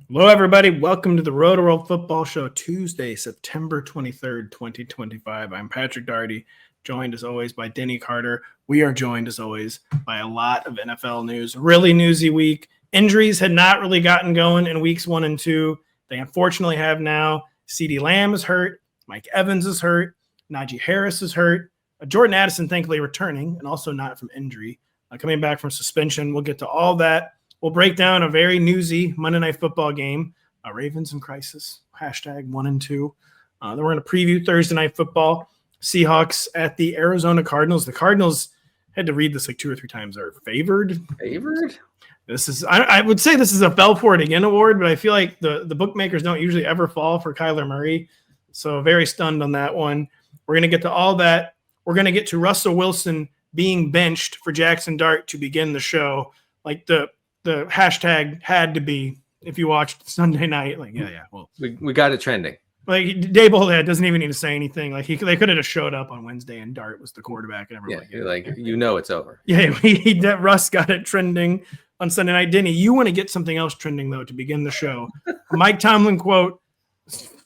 Hello, everybody. Welcome to the Rotoworld Football Show, Tuesday, September 23rd, 2025. I'm Patrick Daugherty, joined as always by Denny Carter. We are joined as always by a lot of NFL news. Really newsy week. Injuries had not really gotten going in weeks 1 and 2. They unfortunately have now. CeeDee Lamb is hurt. Mike Evans is hurt. Najee Harris is hurt. Jordan Addison, thankfully, returning and also not from injury, coming back from suspension. We'll get to all that. We'll break down a very newsy Monday Night Football game, Ravens in crisis, hashtag 1 and 2. Then we're going to preview Thursday Night Football, Seahawks at the Arizona Cardinals. The Cardinals, had to read this like 2 or 3 times, are favored. Favored? This is, I would say this is a Fell For It Again award, but I feel like the bookmakers don't usually ever fall for Kyler Murray. So very stunned on that one. We're going to get to all that. We're going to get to Russell Wilson being benched for Jaxson Dart to begin the show. Like the hashtag had to be, if you watched Sunday night, like, yeah. Well, we got it trending. Like Daboll doesn't even need to say anything. Like they could have just showed up on Wednesday and Dart was the quarterback and everyone. Yeah, like it's over. Yeah, Russ got it trending on Sunday night. Denny, you want to get something else trending though to begin the show. Mike Tomlin quote,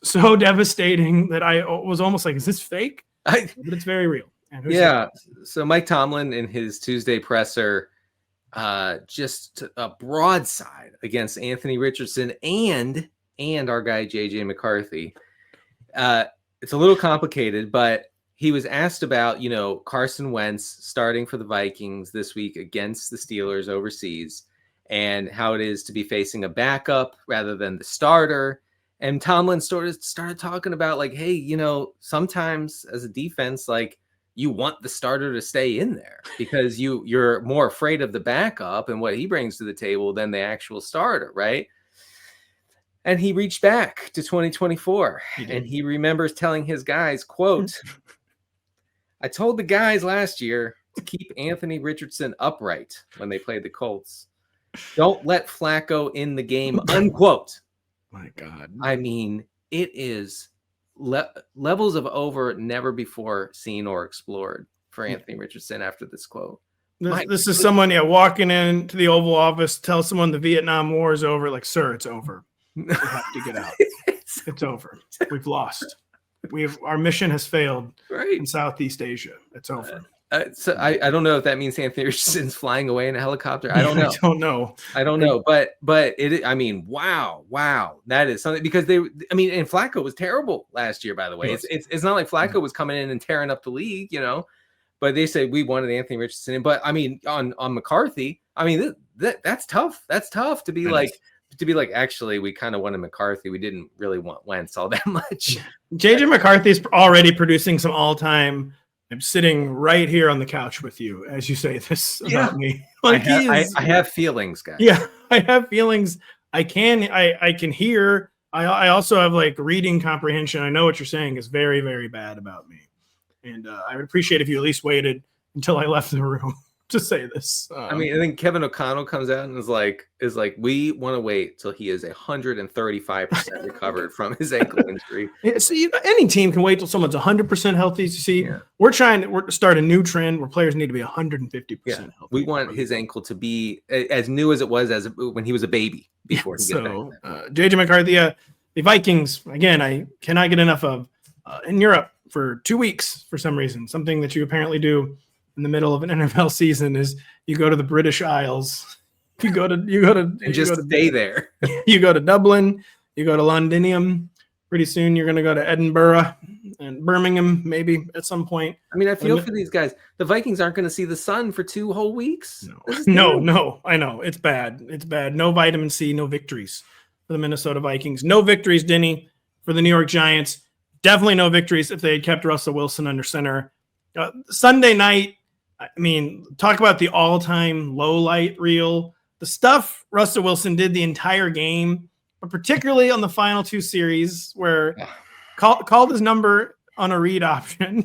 so devastating that I was almost like, is this fake? But it's very real. Yeah. So Mike Tomlin in his Tuesday presser, just a broadside against Anthony Richardson and our guy JJ McCarthy. It's a little complicated, but he was asked about, Carson Wentz starting for the Vikings this week against the Steelers overseas and how it is to be facing a backup rather than the starter. And Tomlin started talking about like, hey, sometimes as a defense, like, you want the starter to stay in there because you're more afraid of the backup and what he brings to the table than the actual starter, right? And he reached back to 2024 and he remembers telling his guys, quote, I told the guys last year to keep Anthony Richardson upright when they played the Colts. Don't let Flacco in the game, unquote. My God. I mean, it is levels of over never before seen or explored for Anthony Richardson after this quote. This is someone walking into the Oval Office, tell someone the Vietnam War is over. Like, sir, it's over. We have to get out. It's over. We've lost. Our mission has failed in Southeast Asia. It's over. So I don't know if that means Anthony Richardson's flying away in a helicopter. I don't know. I don't know. But it. I mean, wow, that is something because and Flacco was terrible last year. By the way, it's not like Flacco was coming in and tearing up the league, But they said we wanted Anthony Richardson in. But I mean, on McCarthy, I mean that's tough. That's tough to be like. Actually, we kind of wanted McCarthy. We didn't really want Wentz all that much. JJ McCarthy's already producing some all-time. I'm sitting right here on the couch with you as you say this about me. Like I have feelings, guys. Yeah, I have feelings. I can hear. I also have like reading comprehension. I know what you're saying is very, very bad about me. And I would appreciate if you at least waited until I left the room to say this. I think Kevin O'Connell comes out and is like, we want to wait till he is 135% recovered from his ankle injury. See, any team can wait till someone's 100% healthy. See, we're trying to start a new trend where players need to be 150% healthy. We want his ankle to be as new as it was when he was a baby before he got back. JJ McCarthy, the Vikings, again, I cannot get enough of in Europe for 2 weeks for some reason. Something that you apparently do in the middle of an NFL season is you go to the British Isles. You go to stay there. You go to Dublin. You go to Londinium. Pretty soon you're going to go to Edinburgh and Birmingham maybe at some point. I mean, I feel for these guys. The Vikings aren't going to see the sun for 2 whole weeks. No. I know. It's bad. It's bad. No vitamin C, no victories for the Minnesota Vikings. No victories, Denny, for the New York Giants. Definitely no victories if they had kept Russell Wilson under center. Sunday night, I mean, talk about the all-time low-light reel. The stuff Russell Wilson did the entire game, but particularly on the final 2 series where called his number on a read option.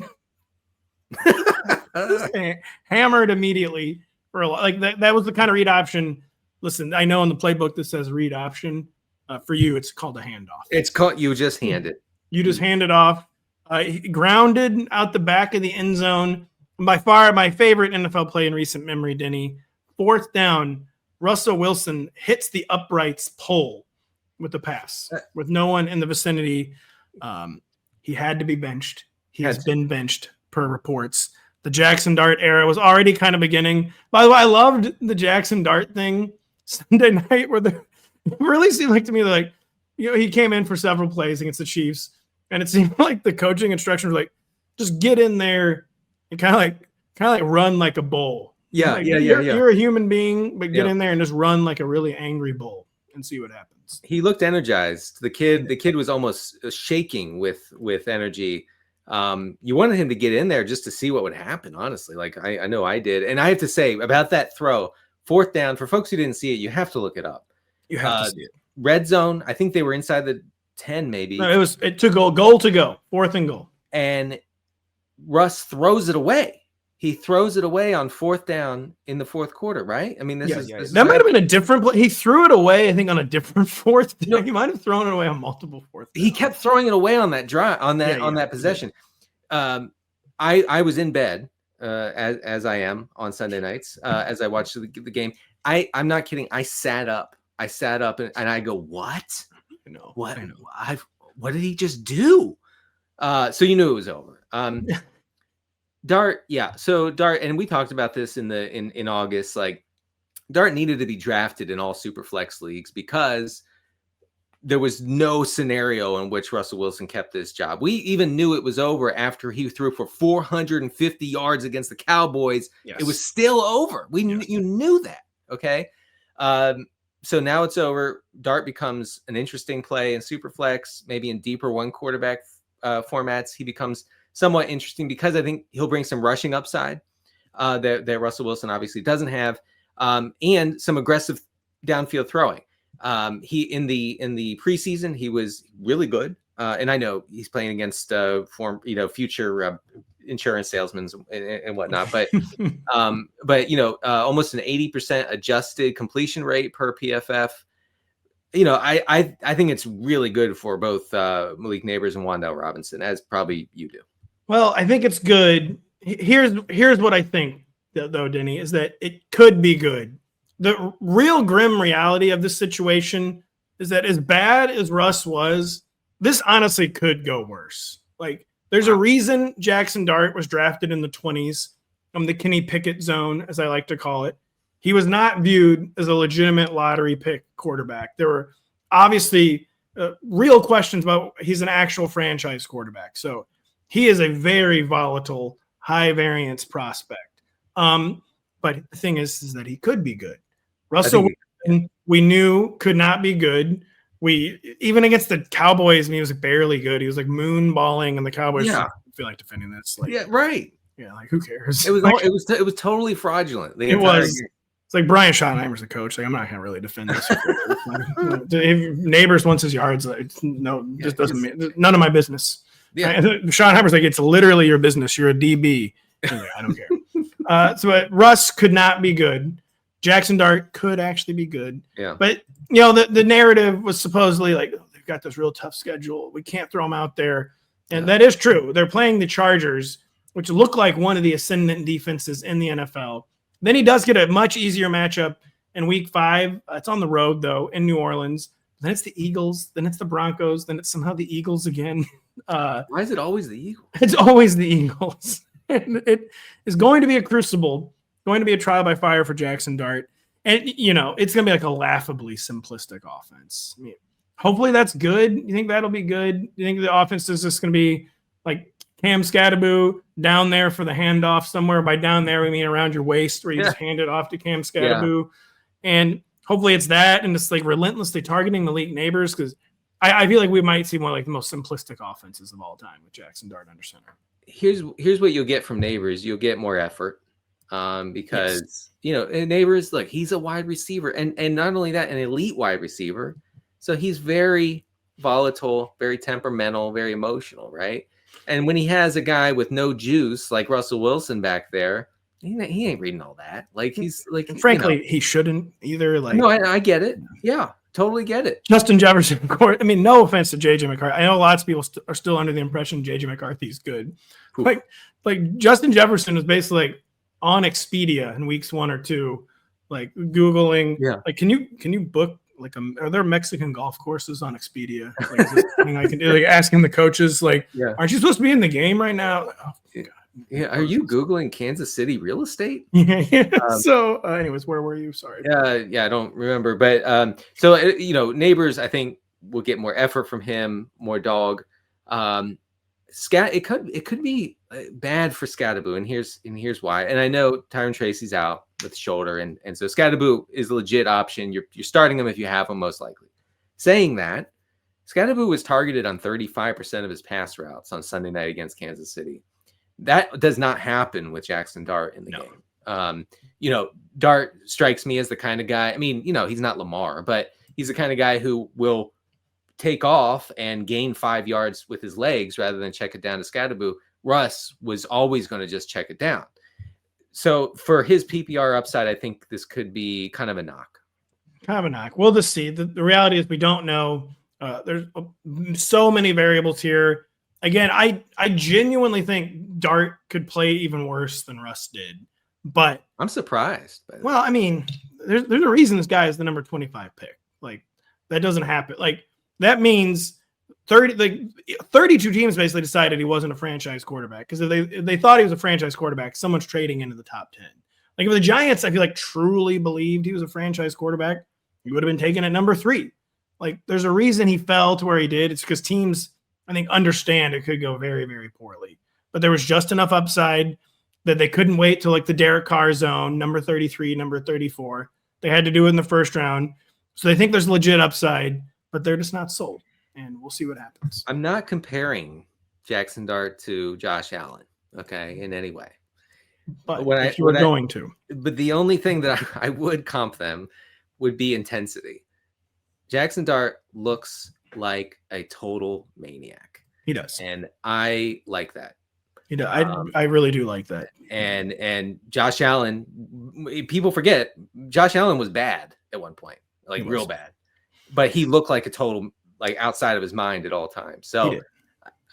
Hammered immediately for a lot. Like that was the kind of read option. Listen, I know in the playbook that says read option. For you, it's called a handoff. It's called you just hand it. You just hand it off. Grounded out the back of the end zone. By far my favorite NFL play in recent memory, Denny. 4th down, Russell Wilson hits the uprights pole with the pass, with no one in the vicinity. He had to be benched. He has been benched per reports. The Jaxson Dart era was already kind of beginning. By the way, I loved the Jaxson Dart thing Sunday night where it really seemed like to me like, he came in for several plays against the Chiefs, and it seemed like the coaching instructions were like, just get in there and kind of like run like a bull. Yeah, like, you're a human being, but get in there and just run like a really angry bull and see what happens. He looked energized. The kid was almost shaking with energy. You wanted him to get in there just to see what would happen, honestly. Like I know I did. And I have to say about that throw, 4th down, for folks who didn't see it, you have to look it up. You have to see it. Red zone, I think they were inside the 10 maybe. No, it took goal to go, 4th and goal. And Russ throws it away. He throws it away on 4th down in the 4th quarter, right? I mean, this that might have been a different play. He threw it away, I think, on a different 4th down. He might have thrown it away on multiple 4th downs. He kept throwing it away on that drive, on that possession. I was in bed as I am on Sunday nights as I watched the game. I'm not kidding. I sat up and I go, what? What did he just do? So you knew it was over. Dart, yeah. So Dart, and we talked about this in August. Like, Dart needed to be drafted in all super flex leagues because there was no scenario in which Russell Wilson kept this job. We even knew it was over after he threw for 450 yards against the Cowboys. Yes. It was still over. You knew that. Okay. So now it's over. Dart becomes an interesting play in Superflex, maybe in deeper one quarterback formats. He becomes somewhat interesting because I think he'll bring some rushing upside that Russell Wilson obviously doesn't have, and some aggressive downfield throwing. He in the preseason he was really good, and I know he's playing against future insurance salesmen and whatnot, but almost an 80% adjusted completion rate per PFF. I think it's really good for both Malik Neighbors and Wan'Dale Robinson, as probably you do. Well, I think it's good. Here's what I think, though, Denny, is that it could be good. The real grim reality of this situation is that as bad as Russ was, this honestly could go worse. Like, there's a reason Jaxson Dart was drafted in the 20s, the Kenny Pickett zone, as I like to call it. He was not viewed as a legitimate lottery pick quarterback. There were obviously real questions about he's an actual franchise quarterback. So he is a very volatile, high variance prospect. But the thing is that he could be good. Russell Wilson, we knew could not be good. Even against the Cowboys, he was barely good. He was like moonballing, and the Cowboys feel like defending this. Like, right. Yeah, like who cares? It was totally fraudulent. It was. It's like Brian Schottenheimer's the coach. Like, I'm not gonna really defend this. If Neighbors wants his yards, just doesn't mean none of my business. Yeah. Schottenheimer's like, it's literally your business. You're a DB. Anyway, I don't care. So Russ could not be good. Jaxson Dart could actually be good. Yeah. But the narrative was supposedly like, they've got this real tough schedule. We can't throw them out there. And that is true. They're playing the Chargers, which look like one of the ascendant defenses in the NFL. Then he does get a much easier matchup in week 5. It's on the road, though, in New Orleans. Then it's the Eagles. Then it's the Broncos. Then it's somehow the Eagles again. Why is it always the Eagles? It's always the Eagles. And it is going to be a crucible, going to be a trial by fire for Jaxson Dart. And, it's going to be like a laughably simplistic offense. I mean, hopefully that's good. You think that'll be good? You think the offense is just going to be like Cam Skattebo down there for the handoff somewhere? By down there, we mean around your waist, where you just hand it off to Cam Skattebo. Yeah. And hopefully it's that, and it's like relentlessly targeting Malik Neighbors, because I feel like we might see more like the most simplistic offenses of all time with Jaxson Dart under center. Here's what you'll get from Neighbors. You'll get more effort because Neighbors, look, he's a wide receiver, and not only that, an elite wide receiver. So he's very volatile, very temperamental, very emotional, right? And when he has a guy with no juice like Russell Wilson back there, he ain't reading all that. Like, he's like, and frankly, he shouldn't either. Like, no, I get it. Yeah, totally get it. Justin Jefferson, I mean, no offense to JJ McCarthy. I know lots of people are still under the impression JJ McCarthy's good. Oof. Like Justin Jefferson is basically like on Expedia in weeks 1 or 2, like Googling. Yeah. Like, can you book are there Mexican golf courses on Expedia? Like, is this something I can do? Like asking the coaches, like, aren't you supposed to be in the game right now? Like, oh, God. Yeah, are you Googling Kansas City real estate? Yeah. So, anyways, where were you? Sorry. Yeah, I don't remember, but so Neighbors, I think will get more effort from him, more dog. It could be bad for Skattebo, and here's why. And I know Tyron Tracy's out with the shoulder, and so Skattebo is a legit option. You're starting him if you have him, most likely. Saying that, Skattebo was targeted on 35% of his pass routes on Sunday night against Kansas City. That does not happen with Jaxson Dart in the game. Dart strikes me as the kind of guy. I mean, he's not Lamar, but he's the kind of guy who will take off and gain 5 yards with his legs rather than check it down to Skattebo. Russ was always going to just check it down. So for his PPR upside, I think this could be kind of a knock. We'll just see. The reality is we don't know. There's so many variables here. Again, I genuinely think Dart could play even worse than Russ did. But I'm surprised. Well, I mean, there's a reason this guy is the number 25 pick. Like, that doesn't happen. Like, that means 32 teams basically decided he wasn't a franchise quarterback, because if they thought he was a franchise quarterback, someone's trading into the top 10. Like, if the Giants, I feel like, truly believed he was a franchise quarterback, he would have been taken at number 3. Like, there's a reason he fell to where he did. It's because teams, I think, understand it could go very, very poorly. But there was just enough upside that they couldn't wait till like the Derek Carr zone, number 33, number 34. They had to do it in the first round. So they think there's legit upside, but they're just not sold. And we'll see what happens. I'm not comparing Jaxson Dart to Josh Allen, okay, in any way. But if you were going to. But the only thing that I would comp them would be intensity. Jaxson Dart looks like a total maniac. He does. And I like that. You know, I really do like that. And Josh Allen, people forget, Josh Allen was bad at one point, like real bad. But he looked like a total, like, outside of his mind at all times. So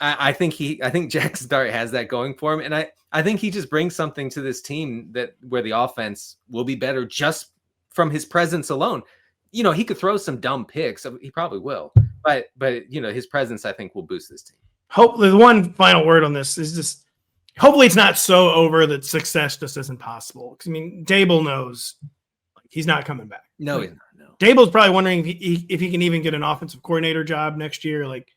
I think Jaxson Dart has that going for him. And I think he just brings something to this team where the offense will be better just from his presence alone. He could throw some dumb picks. He probably will. But his presence, I think, will boost this team. Hopefully, the one final word on this is just, hopefully it's not so over that success just isn't possible. Because, I mean, Dable knows he's not coming back. No, he's not. No. Dable's probably wondering if he can even get an offensive coordinator job next year. Like,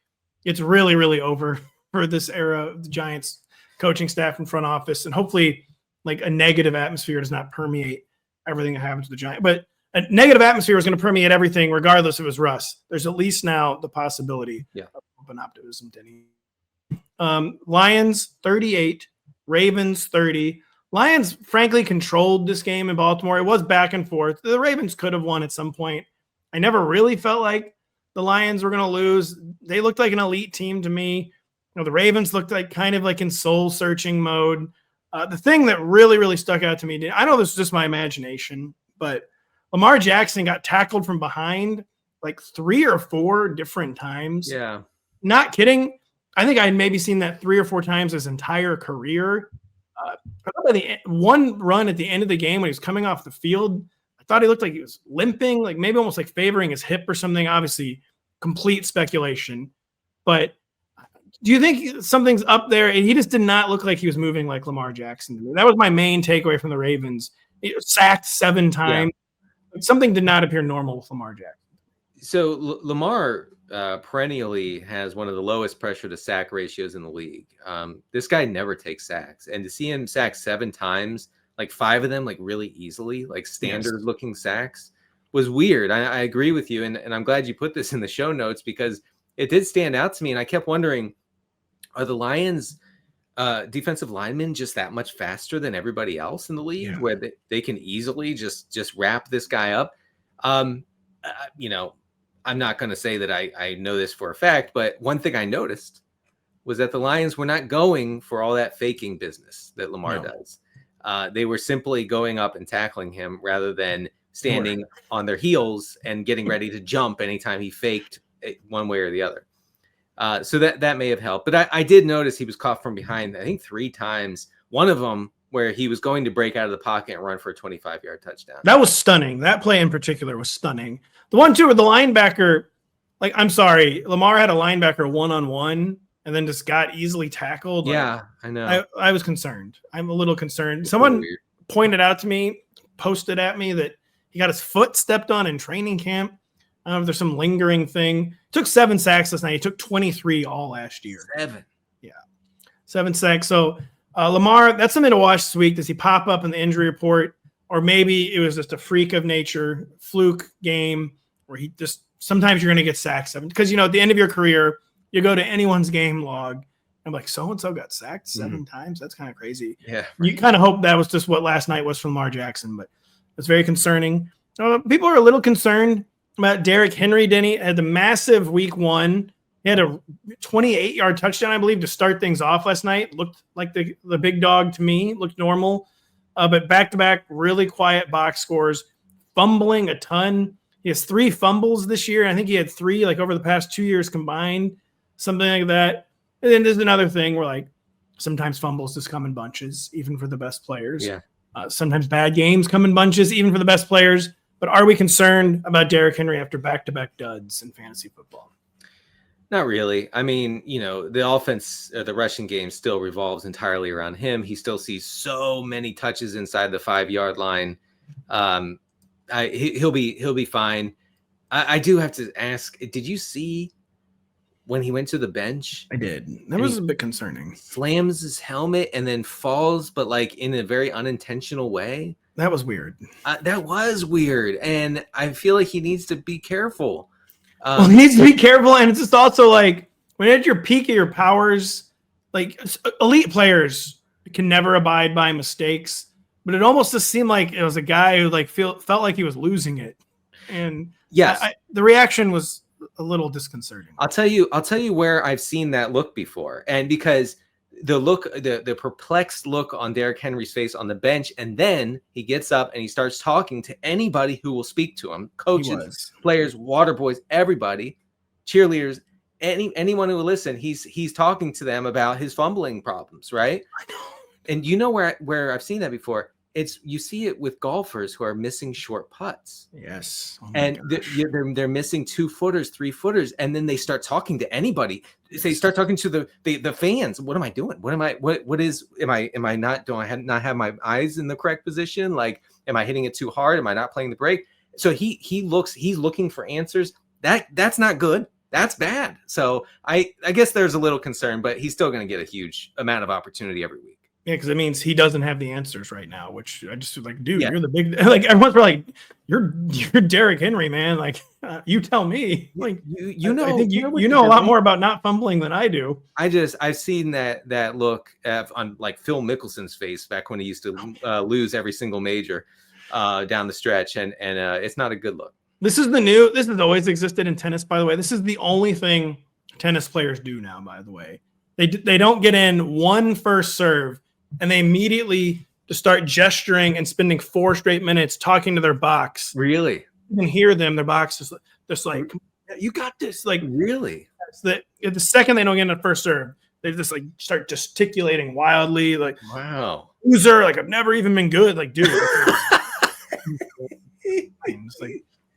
it's really, really over for this era of the Giants coaching staff and front office. And hopefully, like, a negative atmosphere does not permeate everything that happens to the Giants. But a negative atmosphere is going to permeate everything, regardless if it was Russ. There's at least now the possibility of open optimism, Denny. Lions 38, Ravens 30. Lions, frankly, controlled this game in Baltimore. It was back and forth. The Ravens could have won at some point. I never really felt like the Lions were going to lose. They looked like an elite team to me. The Ravens looked like kind of like in soul-searching mode. The thing that really, really stuck out to me, I know this is just my imagination, but Lamar Jackson got tackled from behind like 3 or 4 different times. Yeah. Not kidding. I think I had maybe seen that 3 or 4 times his entire career. By the one run at the end of the game when he was coming off the field, I thought he looked like he was limping, like maybe almost like favoring his hip or something. Obviously, complete speculation. But do you think something's up there? And he just did not look like he was moving like Lamar Jackson to me. That was my main takeaway from the Ravens. He was sacked 7 times. Yeah. Something did not appear normal with Lamar Jackson. So Lamar perennially has one of the lowest pressure to sack ratios in the league. This guy never takes sacks, and to see him sack 7 times, like 5 of them, like really easily, like standard looking sacks, was weird. I agree with you. And I'm glad you put this in the show notes, because it did stand out to me. And I kept wondering, are the Lions defensive linemen just that much faster than everybody else in the league, where they can easily just wrap this guy up? I'm not going to say that I know this for a fact, but one thing I noticed was that the Lions were not going for all that faking business that Lamar does. They were simply going up and tackling him rather than standing on their heels and getting ready to jump anytime he faked one way or the other. So that may have helped. But I did notice he was caught from behind, I think 3 times. One of them where he was going to break out of the pocket and run for a 25-yard touchdown. That was stunning. That play in particular was stunning. The one, too, where the linebacker, like, I'm sorry, Lamar had a linebacker one-on-one and then just got easily tackled. Yeah, I know. I was concerned. I'm a little concerned. Someone pointed out to me, posted at me that he got his foot stepped on in training camp. I don't know if there's some lingering thing. He took 7 sacks last night. He took 23 all last year. 7. Yeah. 7 sacks. So Lamar, that's something to watch this week. Does he pop up in the injury report? Or maybe it was just a freak of nature, fluke game where he just sometimes you're going to get sacked 7. Because, at the end of your career, you go to anyone's game log. I'm like, so-and-so got sacked 7 times? That's kind of crazy. Yeah. You kind of hope that was just what last night was from Lamar Jackson, but it's very concerning. People are a little concerned about Derrick Henry. Denny had the massive week 1. He had a 28-yard touchdown, I believe, to start things off last night. Looked like the big dog to me. Looked normal. But back-to-back, really quiet box scores. Fumbling a ton. He has 3 fumbles this year. I think he had 3 over the past 2 years combined. Something like that. And then there's another thing where, sometimes fumbles just come in bunches, even for the best players. Yeah. Sometimes bad games come in bunches, even for the best players. But are we concerned about Derrick Henry after back-to-back duds in fantasy football? Not really. I mean, the offense, the rushing game still revolves entirely around him. He still sees so many touches inside the 5-yard line. He'll be fine. I do have to ask, did you see when he went to the bench? I did. That was a bit concerning. Slams his helmet and then falls, but in a very unintentional way. That was weird. That was weird. And I feel like he needs to be careful. He needs to be careful. And it's just also when you're at your peak of your powers, elite players can never abide by mistakes. But it almost just seemed like it was a guy who felt like he was losing it. And yes, the reaction was a little disconcerting. I'll tell you where I've seen that look before. And because the perplexed look on Derrick Henry's face on the bench, and then he gets up and he starts talking to anybody who will speak to him, coaches, players, water boys, everybody, cheerleaders, anyone who will listen. He's talking to them about his fumbling problems, right? I know. And where I've seen that before, you see it with golfers who are missing short putts. Yes. Oh and they're missing 2-footers, 3-footers, and then they start talking to anybody. They start talking to the fans. What am I doing? Am I not, do I not have my eyes in the correct position? Am I hitting it too hard? Am I not playing the break? So he's looking for answers. That's not good. That's bad. So I guess there's a little concern, but he's still going to get a huge amount of opportunity every week. Yeah, because it means he doesn't have the answers right now, which I just dude, You're the big, everyone's you're Derrick Henry, man. You tell me, I think you know a lot more about not fumbling than I do. I've seen that look on Phil Mickelson's face back when he used to lose every single major down the stretch, and it's not a good look. This has always existed in tennis, by the way. This is the only thing tennis players do now, by the way. They don't get in one first serve. And they immediately just start gesturing and spending 4 straight minutes talking to their box. Really? You can hear them. Their box is just you got this. Really? The second they don't get in the first serve, they just start gesticulating wildly. Wow. Loser. I've never even been good. Dude. Just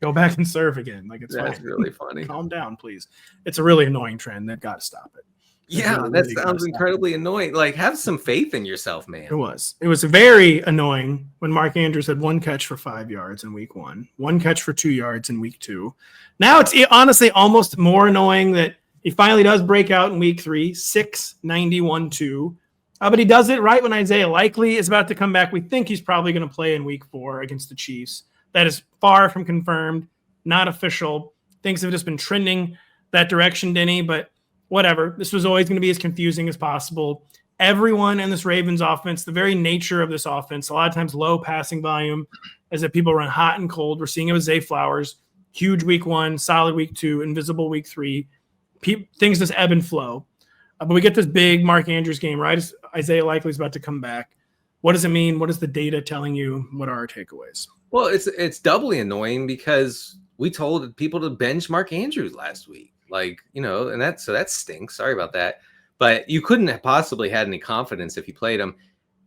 go back and serve again. That's really funny. Calm down, please. It's a really annoying trend. They've got to stop it. Yeah, that sounds incredibly annoying. Have some faith in yourself, man. It was very annoying when Mark Andrews had 1 catch for 5 yards in week 1, 1 catch for 2 yards in week 2. Now it's honestly almost more annoying that he finally does break out in week 3, 691-2. But he does it right when Isaiah Likely is about to come back. We think he's probably going to play in week 4 against the Chiefs. That is far from confirmed, not official. Things have just been trending that direction, Denny, but whatever. This was always going to be as confusing as possible. Everyone in this Ravens offense, the very nature of this offense, a lot of times low passing volume, is that people run hot and cold. We're seeing it with Zay Flowers. Huge week 1, solid week 2, invisible week 3. Things just ebb and flow. But we get this big Mark Andrews game, right? Isaiah Likely's about to come back. What does it mean? What is the data telling you? What are our takeaways? Well, it's doubly annoying because we told people to bench Mark Andrews last week. And that stinks. Sorry about that. But you couldn't have possibly had any confidence if you played him.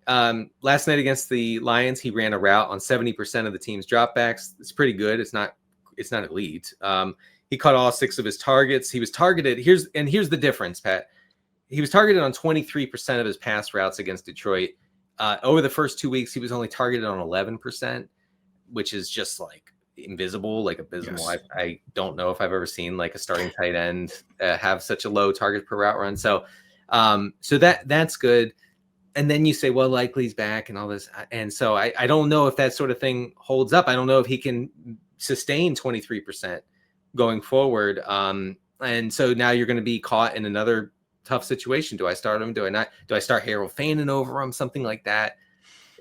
Last night against the Lions, he ran a route on 70% of the team's dropbacks. It's pretty good. It's not elite. He caught all 6 of his targets. He was targeted. Here's the difference, Pat. He was targeted on 23% of his pass routes against Detroit. Over the first 2 weeks, he was only targeted on 11%, which is just like invisible, like abysmal. Yes. I don't know if I've ever seen like a starting tight end have such a low target per route run. So that's good. And then you say, well, likely's back and all this. And so I don't know if that sort of thing holds up. I don't know if he can sustain 23% going forward. And so now you're going to be caught in another tough situation. Do I start him? Do I not? Do I start Harold Fannin over him? Something like that.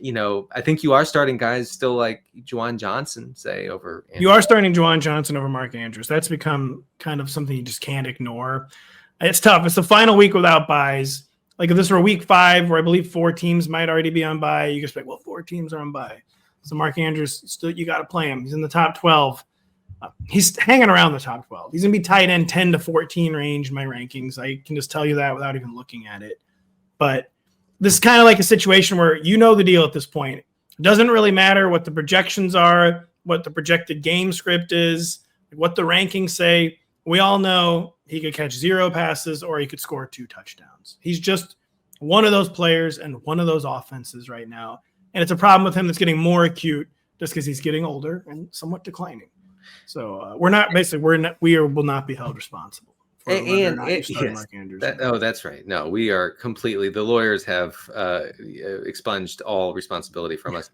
I think you are starting guys still like Juwan Johnson, say, over. Andrew. You are starting Juwan Johnson over Mark Andrews. That's become kind of something you just can't ignore. It's tough. It's the final week without buys. Like if this were week 5, where I believe 4 teams might already be on bye, you just be like, well, 4 teams are on bye. So Mark Andrews, still you got to play him. He's in the top 12. He's hanging around the top 12. He's going to be tight end 10 to 14 range in my rankings. I can just tell you that without even looking at it. But this is kind of like a situation where you know the deal at this point. It doesn't really matter what the projections are, what the projected game script is, what the rankings say. We all know he could catch 0 passes or he could score 2 touchdowns. He's just one of those players and one of those offenses right now. And it's a problem with him that's getting more acute just because he's getting older and somewhat declining. So we will not be held responsible for whether or not you start Mark Andrews. That's right. No, we are completely. The lawyers have expunged all responsibility from us.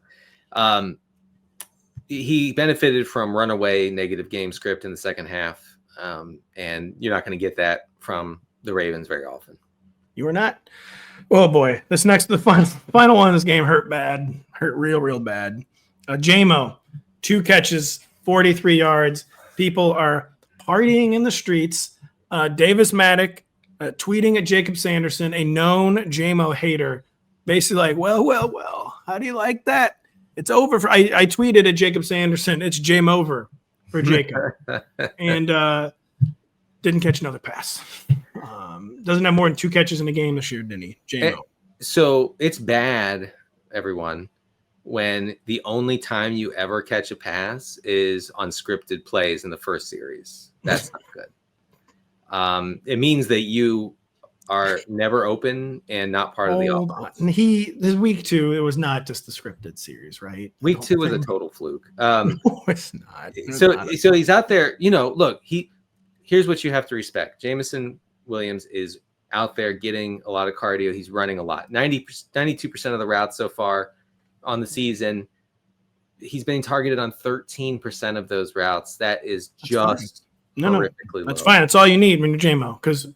He benefited from runaway negative game script in the second half, and you're not going to get that from the Ravens very often. You are not. Oh boy, the final one of this game hurt real bad. Jamo, 2 catches, 43 yards. People are partying in the streets. Davis Maddock tweeting at Jacob Sanderson, a known Jamo hater, basically like, well, how do you like that? It's over. I tweeted at Jacob Sanderson, it's Jam over for Jacob. And didn't catch another pass. Doesn't have more than 2 catches in a game this year, didn't he? Jamo. So it's bad, everyone, when the only time you ever catch a pass is on scripted plays in the first series. That's not good. It means that you are never open and not part of the offense. And this week 2, it was not just the scripted series, right? Week 2 was a total fluke. No, it's not. So he's out there, look, here's what you have to respect. Jameson Williams is out there getting a lot of cardio. He's running a lot. 92% of the routes so far on the season. He's being targeted on 13% of those routes. That is just horrifically low. That's fine. That's all you need when you're Jamo, because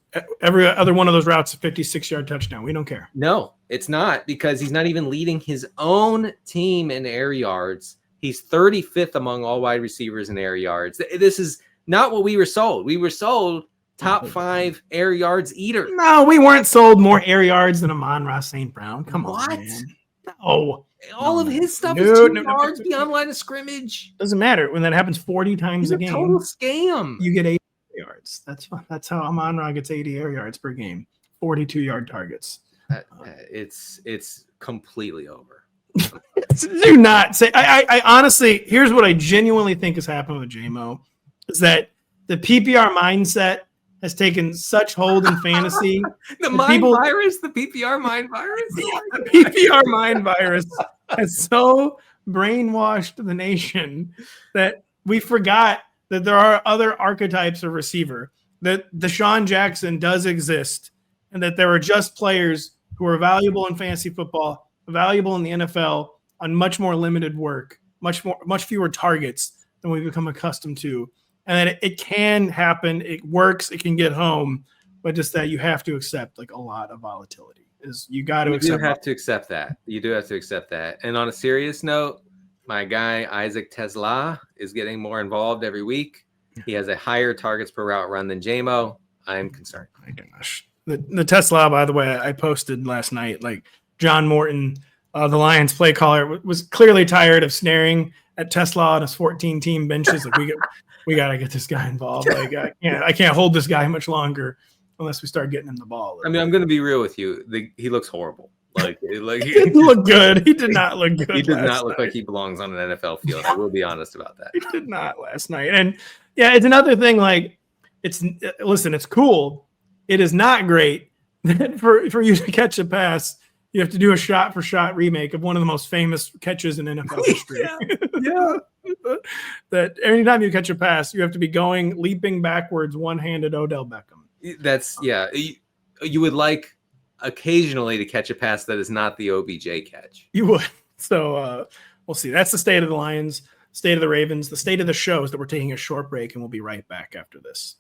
every other one of those routes is a 56-yard touchdown. We don't care. No, it's not, because he's not even leading his own team in air yards. He's 35th among all wide receivers in air yards. This is not what we were sold. We were sold top 5 air yards eater. No, we weren't sold more air yards than Amon-Ra St. Brown. Come on, man. No. All of his stuff is 2 yards beyond line of scrimmage. Doesn't matter. When that happens 40 times a game, total scam. You get 80 yards. That's how Amon-Ra gets 80 air yards per game. 42-yard targets. It's completely over. Do not say. I honestly, here's what I genuinely think has happened with Jamo, is that the PPR mindset has taken such hold in fantasy. The PPR mind virus. The PPR mind virus has so brainwashed the nation that we forgot that there are other archetypes of receiver, that Deshaun Jackson does exist, and that there are just players who are valuable in fantasy football, valuable in the NFL on much more limited work, much fewer targets than we've become accustomed to. And that it can happen, it works, it can get home, but just that you have to accept like a lot of volatility. You do have to accept that. You do have to accept that. And on a serious note, my guy Isaac Tesla is getting more involved every week. He has a higher targets per route run than Jamo. I'm concerned. My gosh. The Tesla, by the way, I posted last night, like John Morton, the Lions play caller, was clearly tired of staring at Tesla on his 14-team benches. Like we got to get this guy involved. Like I can't hold this guy much longer unless we start getting him the ball. I mean, I'm going to be real with you. He looks horrible. He didn't look good. He did not look good. He did not look like he belongs on an NFL field. I will be honest about that. He did not last night. And yeah, it's another thing. Like, it's cool. It is not great that for you to catch a pass, you have to do a shot for shot remake of one of the most famous catches in NFL history. Yeah. That anytime you catch a pass, you have to be leaping backwards, one-handed Odell Beckham. That's You would like occasionally to catch a pass that is not the OBJ catch. You would. So we'll see. That's the state of the Lions, state of the Ravens, the state of the show is that we're taking a short break, and we'll be right back after this.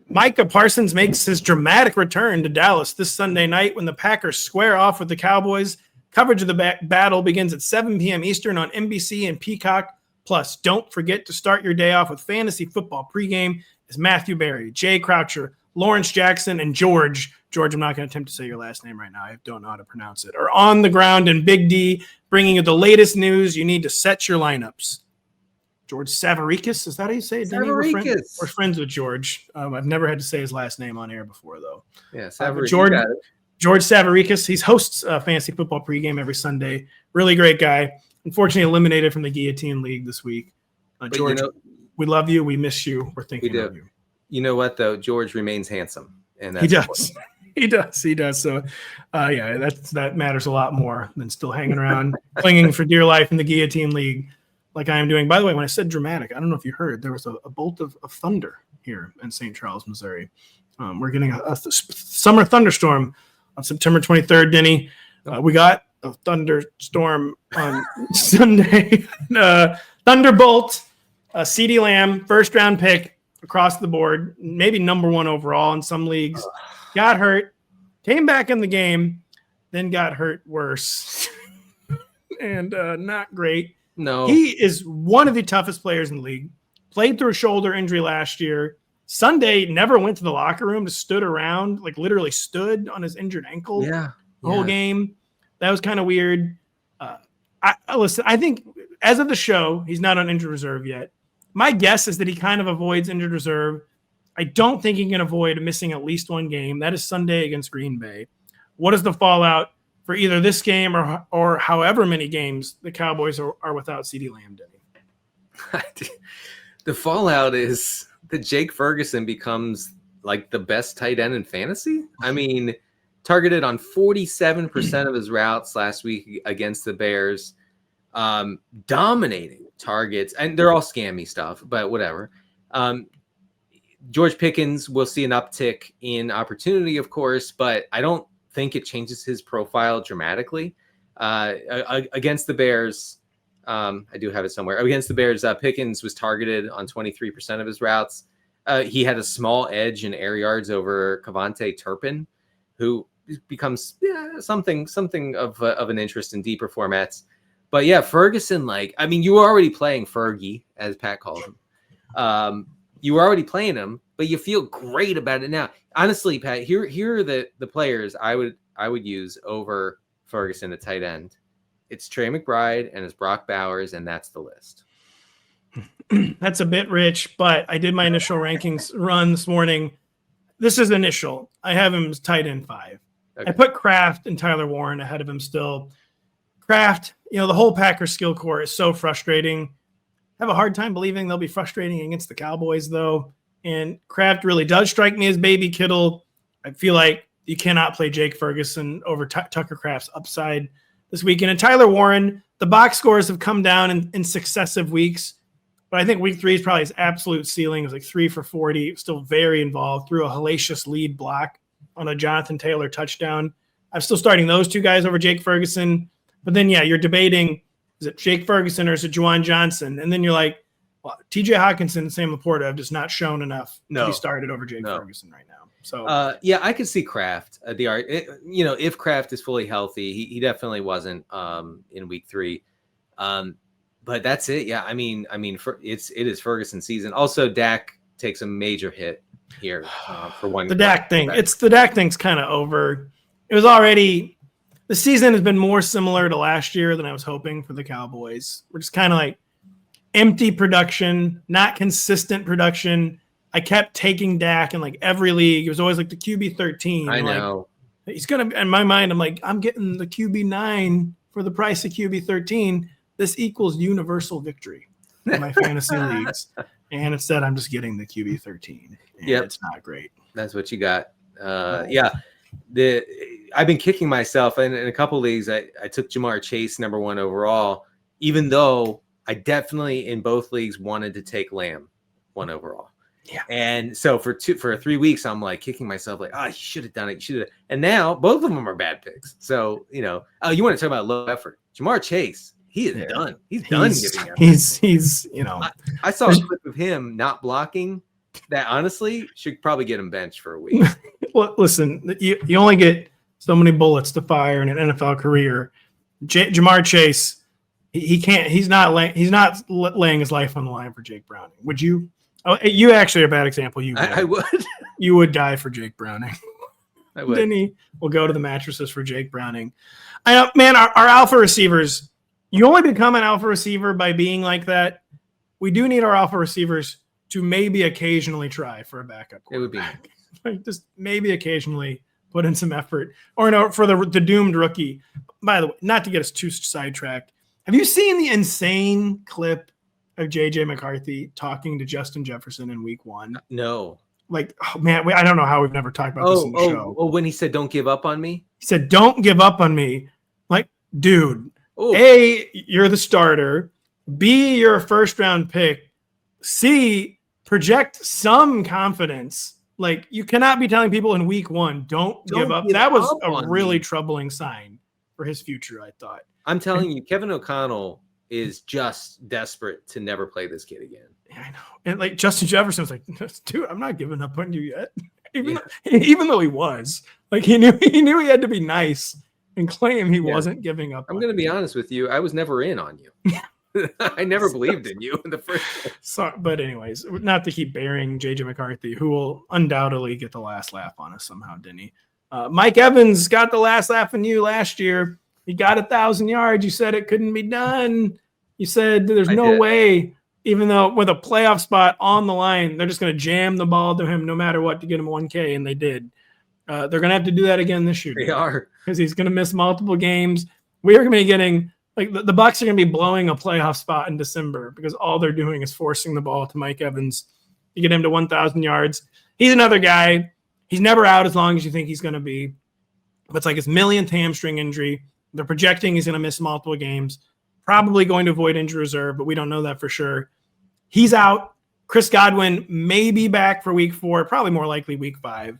Micah Parsons makes his dramatic return to Dallas this Sunday night when the Packers square off with the Cowboys. Coverage of the battle begins at 7 p.m. Eastern on NBC and Peacock. Plus, don't forget to start your day off with fantasy football pregame as Matthew Berry, Jay Croucher, Lawrence Jackson, and George, I'm not going to attempt to say your last name right now. I don't know how to pronounce it. Are on the ground in Big D, bringing you the latest news. You need to set your lineups. George Savaricas, is that how you say it? Savaricas. We're friends with George. I've never had to say his last name on air before, though. Yeah, Savaricas. George Savaricas. He hosts fantasy football pregame every Sunday. Really great guy. Unfortunately, eliminated from the Guillotine League this week. George, we love you. We miss you. We're thinking of you. You know what, though? George remains handsome. And he does. He does. So, that matters a lot more than still hanging around, clinging for dear life in the Guillotine League like I am doing. By the way, when I said dramatic, I don't know if you heard, there was a bolt of thunder here in St. Charles, Missouri. We're getting a summer thunderstorm on September 23rd, Denny. We got a thunderstorm on Sunday. Thunderbolt, CeeDee Lamb, first-round pick across the board, maybe number one overall in some leagues. Got hurt, came back in the game, then got hurt worse. And not great. No. He is one of the toughest players in the league. Played through a shoulder injury last year. Sunday never went to the locker room, just stood around, like literally stood on his injured ankle the whole game. That was kind of weird. Listen, I think as of the show, he's not on injured reserve yet. My guess is that he kind of avoids injured reserve. I don't think he can avoid missing at least one game. That is Sunday against Green Bay. What is the fallout for either this game or however many games the Cowboys are without CeeDee Lamb, Denny? The fallout is that Jake Ferguson becomes like the best tight end in fantasy. I mean, targeted on 47% of his routes last week against the Bears, dominating targets, and they're all scammy stuff, but whatever. George Pickens will see an uptick in opportunity, of course, but I don't think it changes his profile dramatically. Against the Bears, I do have it somewhere. Against the Bears, Pickens was targeted on 23% of his routes. He had a small edge in air yards over Cavante Turpin, who becomes something of an interest in deeper formats. But yeah, Ferguson, you were already playing Fergie, as Pat calls him. You were already playing him, but you feel great about it now. Honestly, Pat, here are the players I would use over Ferguson at tight end. It's Trey McBride and it's Brock Bowers, and that's the list. That's a bit rich, but I did my initial rankings run this morning. This is initial. I have him as tight end 5. Okay. I put Kraft and Tyler Warren ahead of him still. Kraft, the whole Packers skill core is so frustrating. I have a hard time believing they'll be frustrating against the Cowboys, though. And Kraft really does strike me as baby Kittle. I feel like you cannot play Jake Ferguson over Tucker Kraft's upside this weekend. And Tyler Warren, the box scores have come down in successive weeks. But I think week 3 is probably his absolute ceiling. It was like 3 for 40, still very involved, threw a hellacious lead block on a Jonathan Taylor touchdown. I'm still starting those two guys over Jake Ferguson. But then, you're debating, is it Jake Ferguson or is it Juwan Johnson? And then you're like, well, TJ Hawkinson and Sam Laporta have just not shown enough to be started over Jake Ferguson right now. So, I could see Kraft. If Kraft is fully healthy, he definitely wasn't in week 3. But that's it. Yeah, it is Ferguson season. Also, Dak takes a major hit here for one. The Dak thing. The Dak thing's kind of over. It was already. The season has been more similar to last year than I was hoping for the Cowboys. We're just kind of like empty production, not consistent production. I kept taking Dak in like every league. It was always like the QB 13. I know. He's going to, in my mind, I'm like, I'm getting the QB9 for the price of QB13. This equals universal victory in my fantasy leagues. And instead, I'm just getting the QB13. And it's not great. That's what you got. Yeah. I've been kicking myself in a couple of leagues. I took Ja'Marr Chase number 1 overall, even though I definitely in both leagues wanted to take Lamb 1 overall. Yeah. And so for 3 weeks, I'm like kicking myself like, you should have done it. You should have. And now both of them are bad picks. So, you want to talk about low effort. Ja'Marr Chase, he is done. He's done giving up. He's I saw a clip of him not blocking that honestly should probably get him benched for a week. Well, listen, you only get so many bullets to fire in an NFL career. Ja'Marr Chase, he can't. He's not laying his life on the line for Jake Browning. Would you? Oh, you actually are a bad example. I would. You would die for Jake Browning. I would. Denny will go to the mattresses for Jake Browning. I know, man. Our alpha receivers. You only become an alpha receiver by being like that. We do need our alpha receivers to maybe occasionally try for a backup quarterback. It would be nice. Like just maybe occasionally put in some effort, or no, for the doomed rookie. By the way, not to get us too sidetracked, have you seen the insane clip of JJ McCarthy talking to Justin Jefferson in week 1? No. Like, oh man, I don't know how we've never talked about this in the show. Oh, when he said, "Don't give up on me." He said, "Don't give up on me." Like, dude, Ooh. A, you're the starter. B, you're a first-round pick. C, project some confidence. Like, you cannot be telling people in week 1, don't give up. That was a really troubling sign for his future, I thought. I'm telling you, Kevin O'Connell is just desperate to never play this kid again. Yeah, I know. And like Justin Jefferson was like, dude, I'm not giving up on you yet. Even though he was. Like, he knew he had to be nice and claim he wasn't giving up. I'm going to be honest with you. I was never in on you. I never believed in you in the first place. So, but anyways, not to keep burying JJ McCarthy, who will undoubtedly get the last laugh on us somehow, Denny. Mike Evans got the last laugh on you last year. He got 1,000 yards. You said it couldn't be done. You said there's no way, even though with a playoff spot on the line, they're just going to jam the ball to him no matter what to get him 1K, and they did. They're going to have to do that again this year. They are. Because he's going to miss multiple games. We are going to be getting – like the Bucs are going to be blowing a playoff spot in December because all they're doing is forcing the ball to Mike Evans to get him to 1,000 yards. He's another guy. He's never out as long as you think he's going to be. But it's like his millionth hamstring injury. They're projecting he's going to miss multiple games, probably going to avoid injury reserve, but we don't know that for sure. He's out. Chris Godwin may be back for week 4, probably more likely week 5.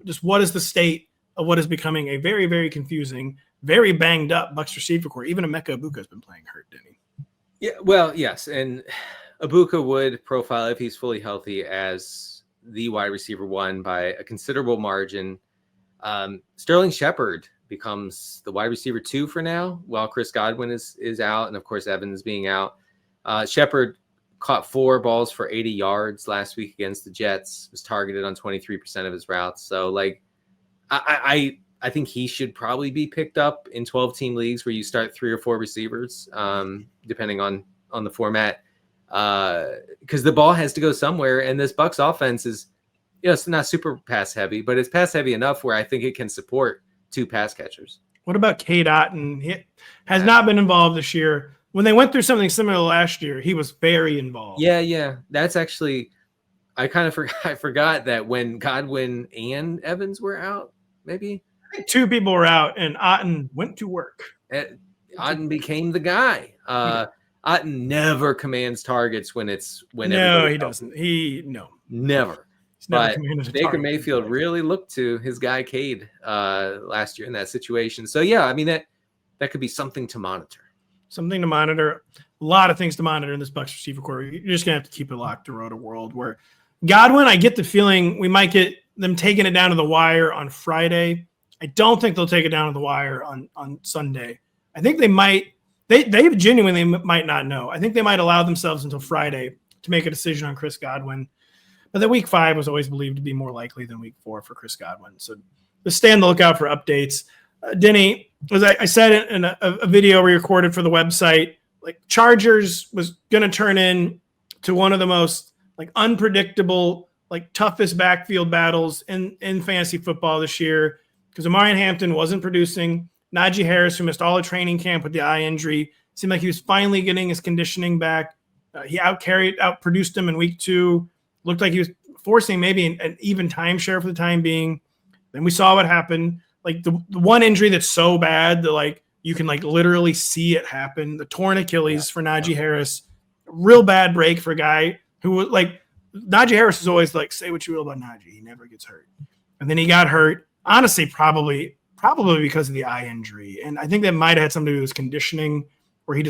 Just what is the state of what is becoming a very, very confusing, very banged up Bucs receiver core. Even Emeka Egbuka has been playing hurt, didn't he? Yeah, well, yes. And Egbuka would profile, if he's fully healthy, as the wide receiver 1 by a considerable margin. Sterling Shepard becomes the wide receiver 2 for now, while Chris Godwin is out, and of course Evans being out. Shepard caught 4 balls for 80 yards last week against the Jets, was targeted on 23% of his routes. So like I think he should probably be picked up in 12-team leagues where you start 3 or 4 receivers, depending on the format, because the ball has to go somewhere. And this Bucs offense is, it's not super pass heavy, but it's pass heavy enough where I think it can support 2 pass catchers. What about Cade Otton? He has not been involved this year. When they went through something similar last year, he was very involved. Yeah. That's actually, I kind of forgot that when Godwin and Evans were out, maybe. 2 people were out, and Otton went to work. Otton became the guy. Otton never commands targets when no, he doesn't. Never. But Baker Mayfield really looked to his guy Cade last year in that situation. So yeah, I mean that could be something to monitor. Something to monitor. A lot of things to monitor in this Bucs receiver core. You're just gonna have to keep it locked to Rotoworld. Where Godwin, I get the feeling we might get them taking it down to the wire on Friday. I don't think they'll take it down to the wire on Sunday. I think they might. They genuinely might not know. I think they might allow themselves until Friday to make a decision on Chris Godwin. But then week 5 was always believed to be more likely than week 4 for Chris Godwin. So just stay on the lookout for updates. Denny, as I said in a video we recorded for the website, like Chargers was going to turn in to one of the most like unpredictable, like toughest backfield battles in fantasy football this year. because Amari Hampton wasn't producing. Najee Harris, who missed all of training camp with the eye injury, seemed like he was finally getting his conditioning back. He outproduced him in week 2. Looked like he was forcing maybe an even timeshare for the time being. Then we saw what happened. Like the one injury that's so bad that like you can like literally see it happen. The torn Achilles for Najee Harris. Real bad break for a guy who like Najee Harris is always like, say what you will about Najee. He never gets hurt. And then he got hurt. Honestly, probably because of the eye injury. And I think that might have had something to do with his conditioning where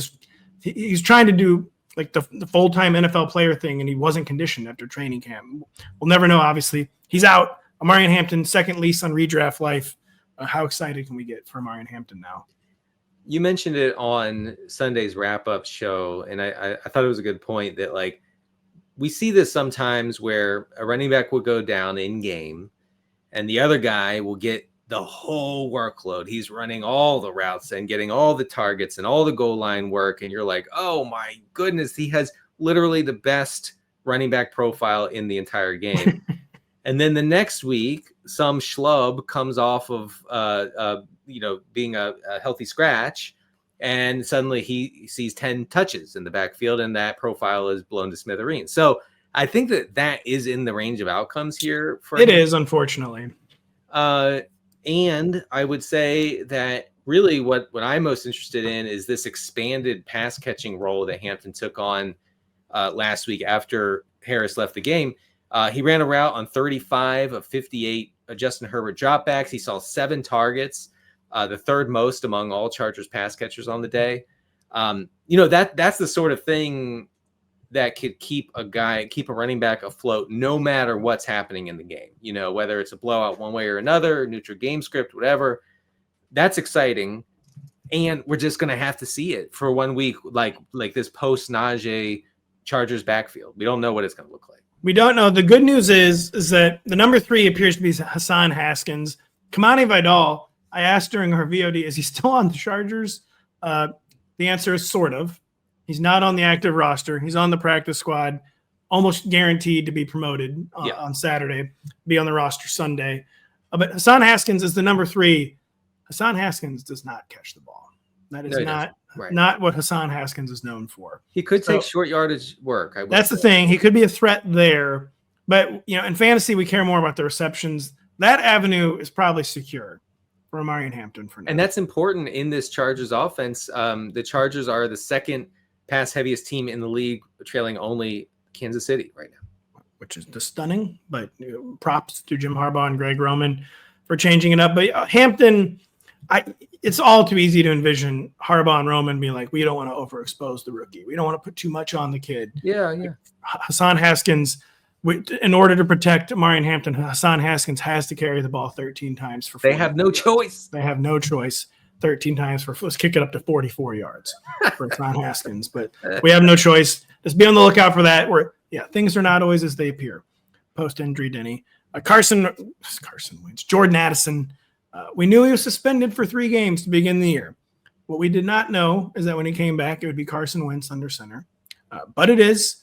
he's trying to do like the full-time NFL player thing, and he wasn't conditioned after training camp. We'll never know, obviously. He's out. Amari Hampton, second lease on redraft life. How excited can we get for Amari Hampton now? You mentioned it on Sunday's wrap-up show, and I thought it was a good point that, like, we see this sometimes where a running back will go down in game, and the other guy will get the whole workload. He's running all the routes and getting all the targets and all the goal line work. And you're like, oh my goodness, he has literally the best running back profile in the entire game. And then the next week, some schlub comes off of, being a healthy scratch. And suddenly he sees 10 touches in the backfield, and that profile is blown to smithereens. So I think that is in the range of outcomes here. It is, unfortunately. And I would say that really what I'm most interested in is this expanded pass catching role that Hampton took on last week after Harris left the game. He ran a route on 35 of 58 Justin Herbert dropbacks. He saw 7 targets, the third most among all Chargers pass catchers on the day. That's the sort of thing that could keep a running back afloat no matter what's happening in the game, whether it's a blowout one way or another, neutral game script, whatever. That's exciting. And we're just going to have to see it for 1 week, like this post Najee Chargers backfield. We don't know what it's going to look like. We don't know. The good news is that the number 3 appears to be Hassan Haskins. Kamani Vidal, I asked during our VOD, is he still on the Chargers? The answer is sort of. He's not on the active roster. He's on the practice squad, almost guaranteed to be promoted on Saturday, be on the roster Sunday. But Hassan Haskins is the number 3. Hassan Haskins does not catch the ball. That is not what Hassan Haskins is known for. He could take short yardage work. That's the thing. He could be a threat there. But, in fantasy, we care more about the receptions. That avenue is probably secure for Amari Hampton for now. And that's important in this Chargers offense. The Chargers are the second pass heaviest team in the league, trailing only Kansas City right now, which is just stunning. But props to Jim Harbaugh and Greg Roman for changing it up. But Hampton, it's all too easy to envision Harbaugh and Roman being like, we don't want to overexpose the rookie. We don't want to put too much on the kid. Yeah. Hassan Haskins, in order to protect Amari Hampton, Hassan Haskins has to carry the ball 13 times for 40 They have no choice. They have no choice. 13 times let's kick it up to 44 yards for Hassan Haskins. But we have no choice. Just be on the lookout for that. Things are not always as they appear. Post-injury Denny. Carson Wentz. Jordan Addison. We knew he was suspended for 3 games to begin the year. What we did not know is that when he came back, it would be Carson Wentz under center. But it is,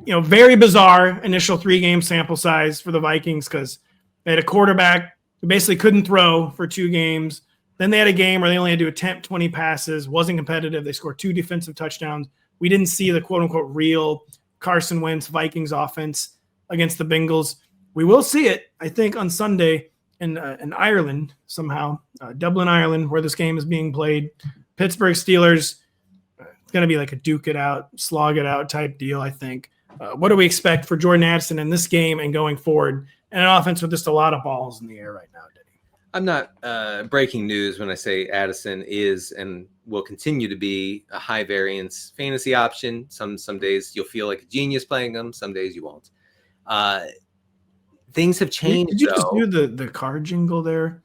very bizarre initial 3-game sample size for the Vikings because they had a quarterback who basically couldn't throw for 2 games. Then they had a game where they only had to attempt 20 passes, wasn't competitive. They scored 2 defensive touchdowns. We didn't see the quote-unquote real Carson Wentz Vikings offense against the Bengals. We will see it, I think, on Sunday in Ireland somehow, Dublin, Ireland, where this game is being played. Pittsburgh Steelers, it's going to be like a duke it out, slog it out type deal, I think. What do we expect for Jordan Addison in this game and going forward? And an offense with just a lot of balls in the air right now, Denny. I'm not breaking news when I say Addison is and will continue to be a high variance fantasy option. Some days you'll feel like a genius playing them. Some days you won't. Things have changed. Did you just do the car jingle there?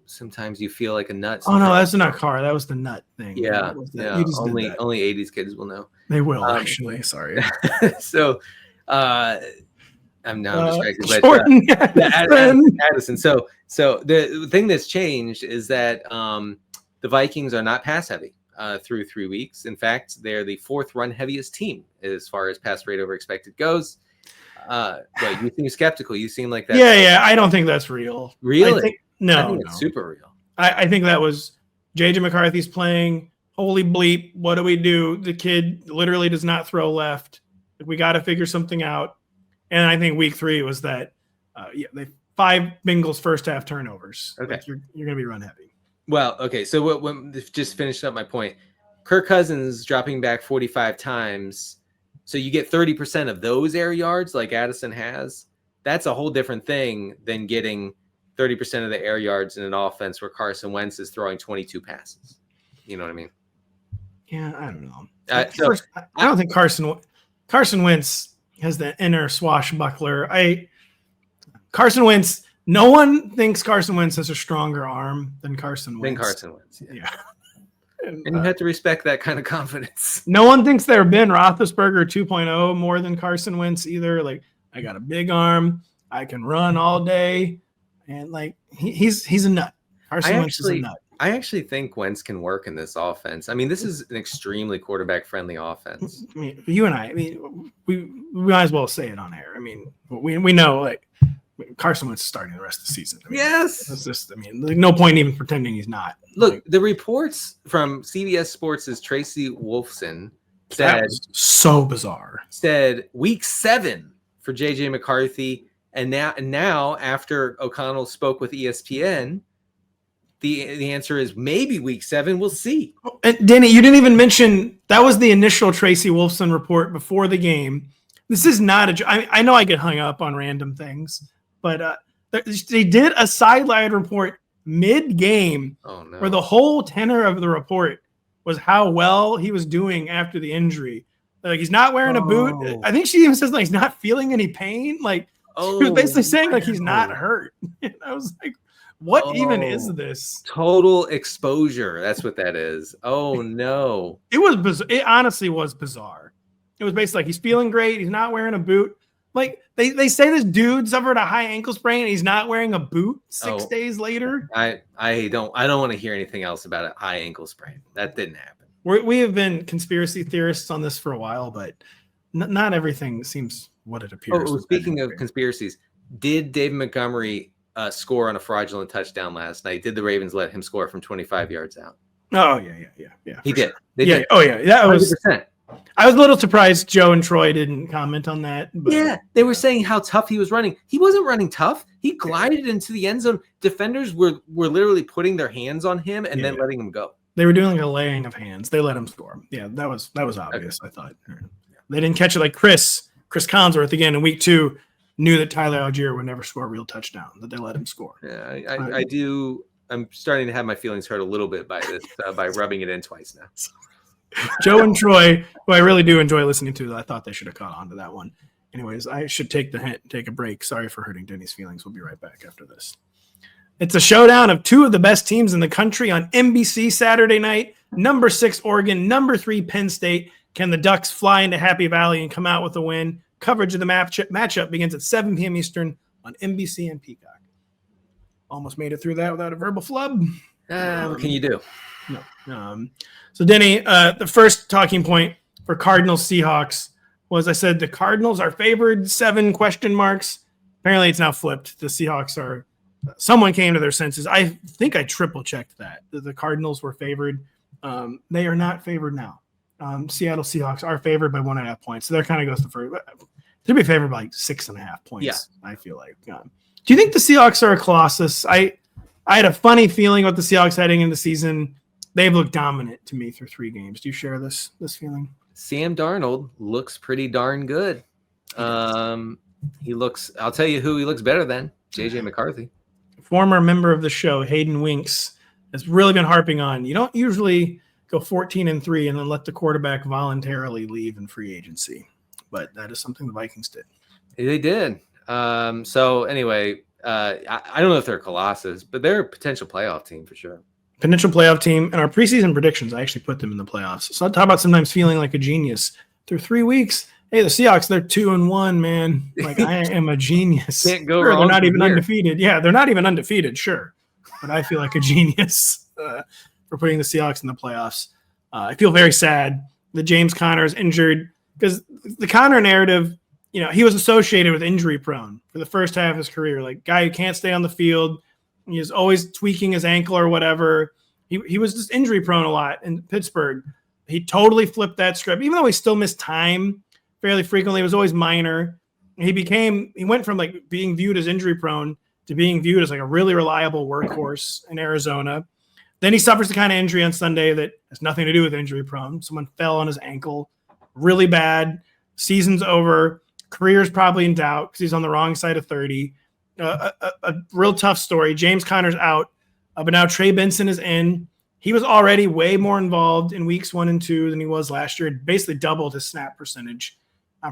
Sometimes you feel like a nut. Oh no, that's not car. That was the nut thing. Yeah. Only 80s kids will know. They will actually. Sorry. So, I'm now distracted. But Addison. So the thing that's changed is that the Vikings are not pass heavy through 3 weeks. In fact, they're the 4th run heaviest team as far as pass rate over expected goes. You seem skeptical. You seem like that. Yeah. I don't think that's real. Really? I think it's super real. I think that was J.J. McCarthy's playing. Holy bleep. What do we do? The kid literally does not throw left. We got to figure something out. And I think week 3 was that, they 5 Bengals first half turnovers. Okay. Like you're going to be run heavy. Well, okay. So just finishing up my point, Kirk Cousins dropping back 45 times. So you get 30% of those air yards like Addison has. That's a whole different thing than getting 30% of the air yards in an offense where Carson Wentz is throwing 22 passes. You know what I mean? Yeah, I don't know. I don't think Carson Wentz has the inner swashbuckler. Carson Wentz, no one thinks Carson Wentz has a stronger arm than Carson Wentz. Yeah. And you have to respect that kind of confidence. No one thinks they're Ben Roethlisberger 2.0 more than Carson Wentz either. Like, I got a big arm. I can run all day. And, like, he's a nut. Carson Wentz is a nut. I actually think Wentz can work in this offense. I mean, this is an extremely quarterback-friendly offense. I mean, you and I mean, we might as well say it on air. I mean, we know, like, Carson Wentz is starting the rest of the season. I mean, yes. It's just, I mean, like, no point even pretending he's not. Look, like, the reports from CBS Sports' Tracy Wolfson said, so bizarre. Said week 7 for J.J. McCarthy. And now after O'Connell spoke with ESPN, the answer is maybe week 7. We'll see. And Denny, you didn't even mention that was the initial Tracy Wolfson report before the game. This is not I know I get hung up on random things, but they did a sideline report mid-game where the whole tenor of the report was how well he was doing after the injury. Like, he's not wearing a boot. I think she even says, like, he's not feeling any pain. Like, she was basically saying, like, he's not hurt. And I was like, what even is this? Total exposure. That's what that is. Oh, no. It was bizarre. It honestly was bizarre. It was basically like, he's feeling great. He's not wearing a boot. Like, they say this dude suffered a high ankle sprain and he's not wearing a boot 6 days later. I don't want to hear anything else about a high ankle sprain. That didn't happen. We have been conspiracy theorists on this for a while, but not everything seems what it appears. Speaking of conspiracies, did David Montgomery score on a fraudulent touchdown last night? Did the Ravens let him score from 25 yards out? Oh, yeah. He did. They did. Oh, yeah. That was 100%. I was a little surprised Joe and Troy didn't comment on that. But. Yeah, they were saying how tough he was running. He wasn't running tough. He glided into the end zone. Defenders were literally putting their hands on him and then letting him go. They were doing like a laying of hands. They let him score. Yeah, that was obvious, okay. I thought. They didn't catch it like Chris Collinsworth again in week 2 knew that Tyler Algier would never score a real touchdown, that they let him score. Yeah, I do. I'm starting to have my feelings hurt a little bit by this, by rubbing it in twice now. Joe and Troy, who I really do enjoy listening to, I thought they should have caught on to that one. Anyways, I should take the hint, take a break. Sorry for hurting Denny's feelings. We'll be right back after this. It's a showdown of 2 of the best teams in the country on NBC Saturday night. Number 6 Oregon, number 3 Penn State. Can the Ducks fly into Happy Valley and come out with a win? Coverage of the matchup begins at 7 p.m. Eastern on NBC and Peacock. Almost made it through that without a verbal flub. What can you do? No. So, Denny, the first talking point for Cardinals Seahawks was I said the Cardinals are favored, 7 question marks. Apparently, it's now flipped. The Seahawks are – someone came to their senses. I think I triple-checked that. The Cardinals were favored. They are not favored now. Seattle Seahawks are favored by 1.5 points. So, there kind of goes to first. They'll be favored by like 6.5 points, yeah. I feel like. Do you think the Seahawks are a colossus? I had a funny feeling about the Seahawks heading into the season. They've looked dominant to me through 3 games. Do you share this feeling? Sam Darnold looks pretty darn good. He looks – I'll tell you who he looks better than, J.J. McCarthy. Former member of the show, Hayden Winks, has really been harping on. You don't usually go 14-3 and then let the quarterback voluntarily leave in free agency. But that is something the Vikings did. They did. So anyway, I don't know if they're a colossus, but they're a potential playoff team for sure. Potential playoff team. And our preseason predictions, I actually put them in the playoffs. So I talk about sometimes feeling like a genius. Through 3 weeks, hey, the Seahawks, they're 2-1, man. Like, I am a genius. Can't go wrong. They're not even undefeated. Yeah, they're not even undefeated, sure. But I feel like a genius for putting the Seahawks in the playoffs. I feel very sad that James Conner is injured because the Conner narrative, he was associated with injury prone for the first half of his career. Like, guy who can't stay on the field, He was always tweaking his ankle or whatever. He was just injury prone a lot in Pittsburgh. He totally flipped that script, even though he still missed time fairly frequently. It was always minor. He went from like being viewed as injury prone to being viewed as like a really reliable workhorse in Arizona. Then he suffers the kind of injury on Sunday that has nothing to do with injury prone. Someone fell on his ankle, really bad. Season's over. Career's probably in doubt because he's on the wrong side of 30. A real tough story. James Conner's out, but now Trey Benson is in. He was already way more involved in weeks 1 and 2 than he was last year. Basically doubled his snap percentage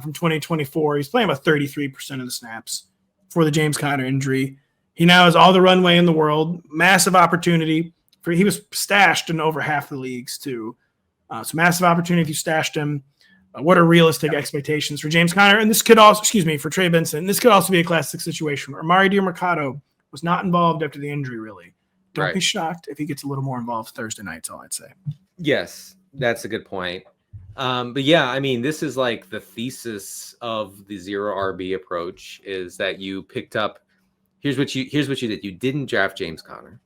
from 2024. He's playing about 33% of the snaps for the James Conner injury. He now has all the runway in the world. Massive opportunity. He was stashed in over half the leagues too. So massive opportunity if you stashed him. What are realistic expectations for James Conner? And this could also, for Trey Benson. This could also be a classic situation where Amari DiMercato was not involved after the injury, really. Don't be shocked if he gets a little more involved Thursday night, that's all I'd say. Yes, that's a good point. But yeah, I mean, this is like the thesis of the zero RB approach is that you picked up, here's what you did. You didn't draft James Conner.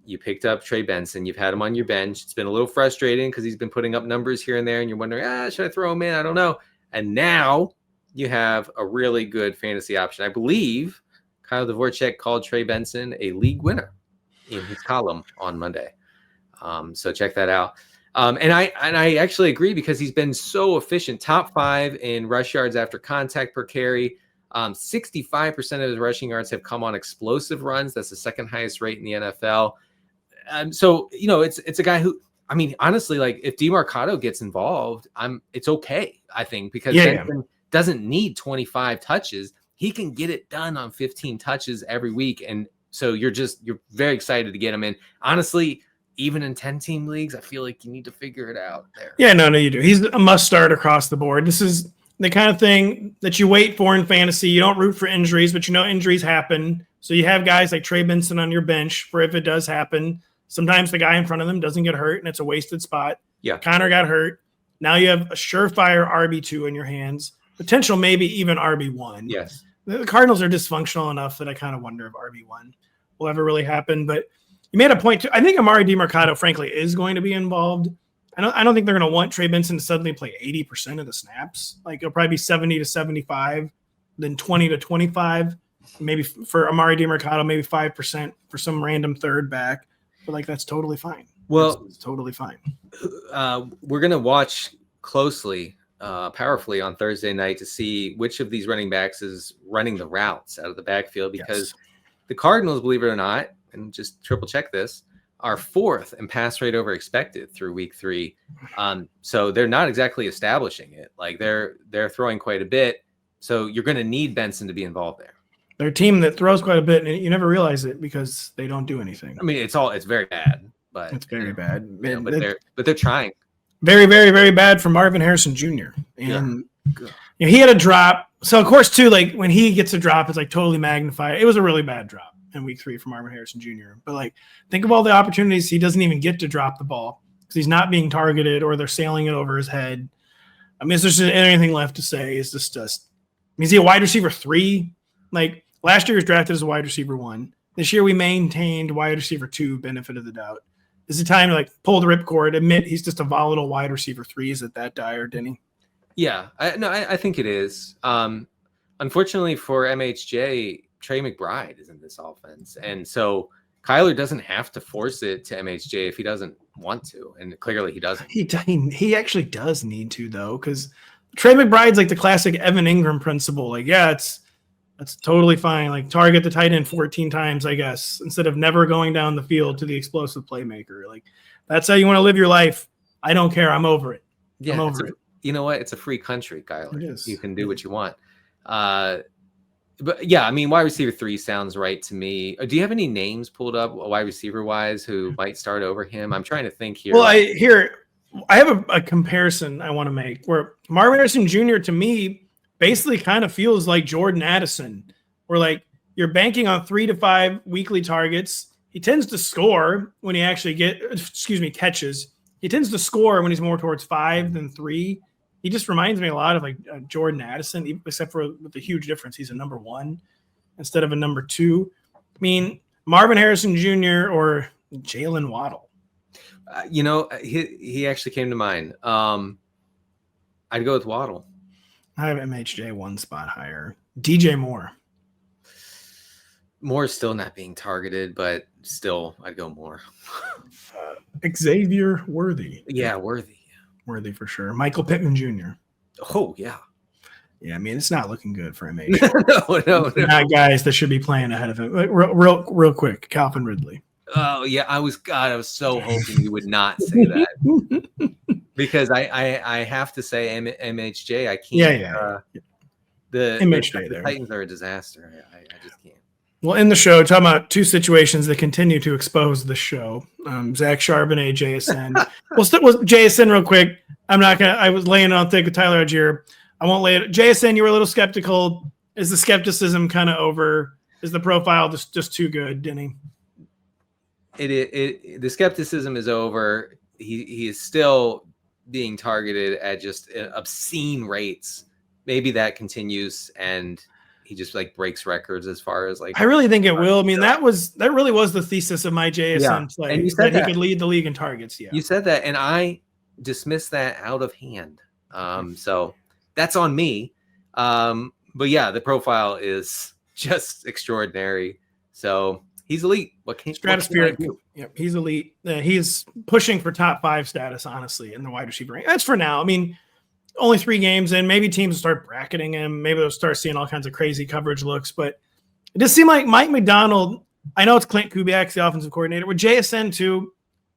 You picked up Trey Benson. You've had him on your bench. It's been a little frustrating because he's been putting up numbers here and there, and you're wondering, should I throw him in? I don't know. And now you have a really good fantasy option. I believe Kyle Dvorak called Trey Benson a league winner in his column on Monday. So check that out. And I actually agree because he's been so efficient. Top 5 in rush yards after contact per carry. 65% of his rushing yards have come on explosive runs. That's the second highest rate in the NFL. So, it's a guy who, I mean, honestly, like if DiMercato gets involved, it's okay, I think, because Benson doesn't need 25 touches. He can get it done on 15 touches every week. And so you're very excited to get him in. Honestly, even in 10-team leagues, I feel like you need to figure it out there. Yeah, no, you do. He's a must start across the board. This is the kind of thing that you wait for in fantasy. You don't root for injuries, but injuries happen. So you have guys like Trey Benson on your bench for if it does happen. Sometimes the guy in front of them doesn't get hurt, and it's a wasted spot. Yeah. Conner got hurt. Now you have a surefire RB2 in your hands. Potential maybe even RB1. Yes. The Cardinals are dysfunctional enough that I kind of wonder if RB1 will ever really happen. But you made a point too. I think Amari DiMercato, frankly, is going to be involved. I don't think they're going to want Trey Benson to suddenly play 80% of the snaps. Like it'll probably be 70 to 75, then 20 to 25. Maybe for Amari DiMercato, maybe 5% for some random third back. But like that's totally fine. Well, it's totally fine. We're going to watch closely, powerfully on Thursday night to see which of these running backs is running the routes out of the backfield because the Cardinals, believe it or not, and just triple check this, are 4th in pass rate over expected through week 3. So they're not exactly establishing it. Like they're throwing quite a bit. So you're going to need Benson to be involved there. They're a team that throws quite a bit, and you never realize it because they don't do anything. I mean, it's very bad, but it's very bad. But they're trying. Very, very, very bad for Marvin Harrison Jr. And he had a drop. So of course, too, like when he gets a drop, it's like totally magnified. It was a really bad drop in week 3 for Marvin Harrison Jr. But like, think of all the opportunities he doesn't even get to drop the ball because he's not being targeted or they're sailing it over his head. I mean, is there just anything left to say? Is this just? I mean, is he a wide receiver 3? Like last year he was drafted as a wide receiver 1. This year we maintained wide receiver 2, benefit of the doubt. Is it time to like pull the ripcord, admit he's just a volatile wide receiver 3? Is it that dire, Denny? Yeah, I think it is. Unfortunately for MHJ, Trey McBride is in this offense. And so Kyler doesn't have to force it to MHJ if he doesn't want to. And clearly he doesn't. He actually does need to, though, because Trey McBride's like the classic Evan Ingram principle. Like, yeah, that's totally fine. Like, target the tight end 14 times, I guess, instead of never going down the field to the explosive playmaker. Like, that's how you want to live your life. I don't care. I'm over it. Yeah, I'm over it. You know what? It's a free country, Kyler. It is. You can do what you want. But yeah, I mean, wide receiver 3 sounds right to me. Do you have any names pulled up wide receiver wise who might start over him? I'm trying to think here. Well, I have a comparison I want to make where Marvin Harrison Jr. to me basically kind of feels like Jordan Addison, where like you're banking on 3 to 5 weekly targets. He tends to score when he actually catches. He tends to score when he's more towards 5 than 3. He just reminds me a lot of like Jordan Addison, except for with the huge difference. He's a number 1 instead of a number 2. I mean, Marvin Harrison Jr. or Jalen Waddle? He actually came to mind. I'd go with Waddle. I have MHJ one spot higher. DJ Moore. Moore is still not being targeted, but still, I'd go Moore. Xavier Worthy. Yeah, Worthy. Worthy for sure. Michael Pittman Jr. Oh, yeah. Yeah, I mean, it's not looking good for MHJ. No. Not guys that should be playing ahead of him. Real quick, Calvin Ridley. Oh, yeah. I was so hoping you would not say that. Because I have to say MHJ. I can't. Yeah. The MHJ there. Titans are a disaster. I just can't. Well, in the show, talking about two situations that continue to expose the show. Zach Charbonnet, JSN. Well, stick with JSN real quick. I was laying it on thick with Tyler Algier. I won't lay it. JSN, you were a little skeptical. Is the skepticism kind of over? Is the profile just too good, Denny? The skepticism is over. He is still being targeted at just obscene rates. Maybe that continues and he just breaks records as far as I really think it will. I mean, that really was the thesis of my JSN play. And you said that he could lead the league in targets. Yeah. You said that, and I dismissed that out of hand. So that's on me. But yeah, the profile is just extraordinary. So he's elite. Stratospheric. Yep, he's elite. He's pushing for top 5 status, honestly, in the wide receiver rank. That's for now. I mean, only 3 games in. Maybe teams will start bracketing him. Maybe they'll start seeing all kinds of crazy coverage looks. But it just seemed like Mike Macdonald. I know it's Clint Kubiak's the offensive coordinator. With JSN too,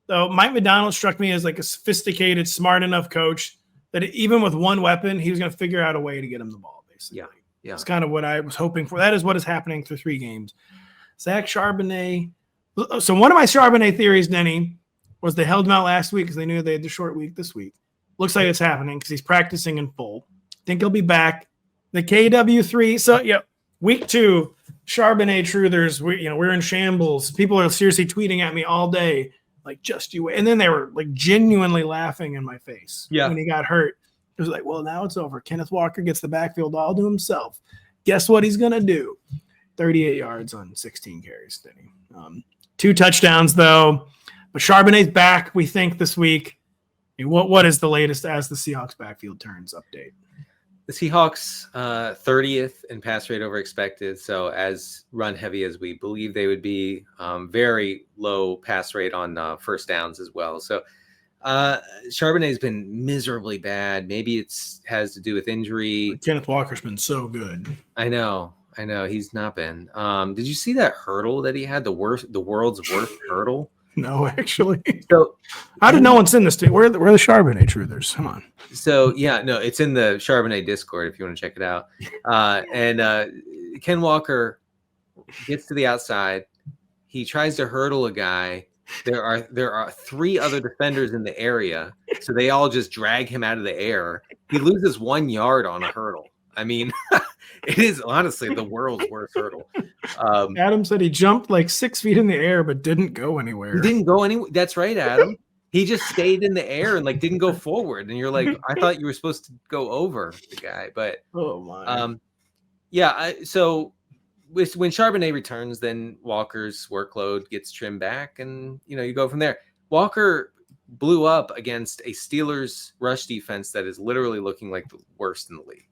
though, Mike Macdonald struck me as a sophisticated, smart enough coach that even with one weapon, he was going to figure out a way to get him the ball. Basically, yeah. It's kind of what I was hoping for. That is what is happening through 3 games. Zach Charbonnet. So one of my Charbonnet theories, Denny, was they held him out last week because they knew they had the short week this week. Looks like it's happening because he's practicing in full. Think he'll be back. The KW3. So week 2, Charbonnet truthers. We're in shambles. People are seriously tweeting at me all day, just you wait. And then they were genuinely laughing in my face when he got hurt. It was well, now it's over. Kenneth Walker gets the backfield all to himself. Guess what he's gonna do? 38 yards on 16 carries. Denny. 2 touchdowns though. But Charbonnet's back. We think this week. What is the latest as the Seahawks backfield turns update? The Seahawks 30th in pass rate over expected. So as run heavy as we believe they would be, very low pass rate on first downs as well. So Charbonnet's been miserably bad. Maybe has to do with injury. Kenneth Walker's been so good. I know. He's not been. Did you see that hurdle that he had? The world's worst hurdle? No, actually. So how did no one send this to you? Where are the Charbonnet truthers? Come on. So it's in the Charbonnet Discord if you want to check it out. And Ken Walker gets to the outside. He tries to hurdle a guy. There are 3 other defenders in the area, so they all just drag him out of the air. He loses 1 yard on a hurdle. I mean, it is honestly the world's worst hurdle. Adam said he jumped 6 feet in the air, but didn't go anywhere. He didn't go anywhere. That's right, Adam. He just stayed in the air and didn't go forward. And you're I thought you were supposed to go over the guy, but oh my. So when Charbonnet returns, then Walker's workload gets trimmed back, and you go from there. Walker blew up against a Steelers rush defense that is literally looking like the worst in the league.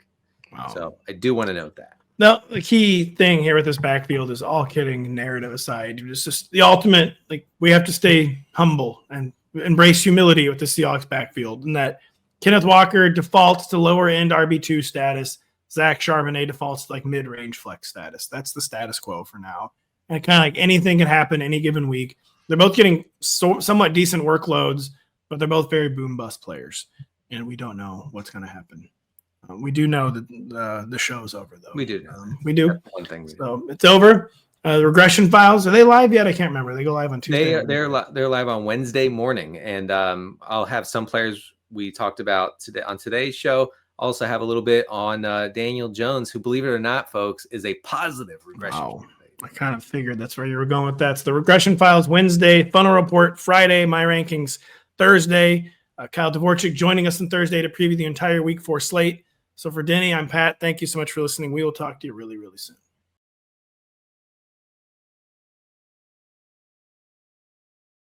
Wow. So I do want to note that. Now, the key thing here with this backfield is, all kidding, narrative aside, it's just the ultimate, we have to stay humble and embrace humility with the Seahawks backfield, and that Kenneth Walker defaults to lower end RB2 status. Zach Charbonnet defaults to mid-range flex status. That's the status quo for now. And kind of anything can happen any given week. They're both getting somewhat decent workloads, but they're both very boom-bust players, and we don't know what's going to happen. We do know that the show's over, though. We do know. We do. That's one thing. So it's over. The regression files, are they live yet? I can't remember. They go live on Tuesday. They're live on Wednesday morning, and I'll have some players we talked about today on today's show. Also have a little bit on Daniel Jones, who, believe it or not, folks, is a positive regression. Wow. I kind of figured that's where you were going with that. So the regression files Wednesday, funnel report Friday, my rankings Thursday. Kyle Dvorak joining us on Thursday to preview the entire week 4 slate. So for Denny, I'm Pat. Thank you so much for listening. We will talk to you really, really soon.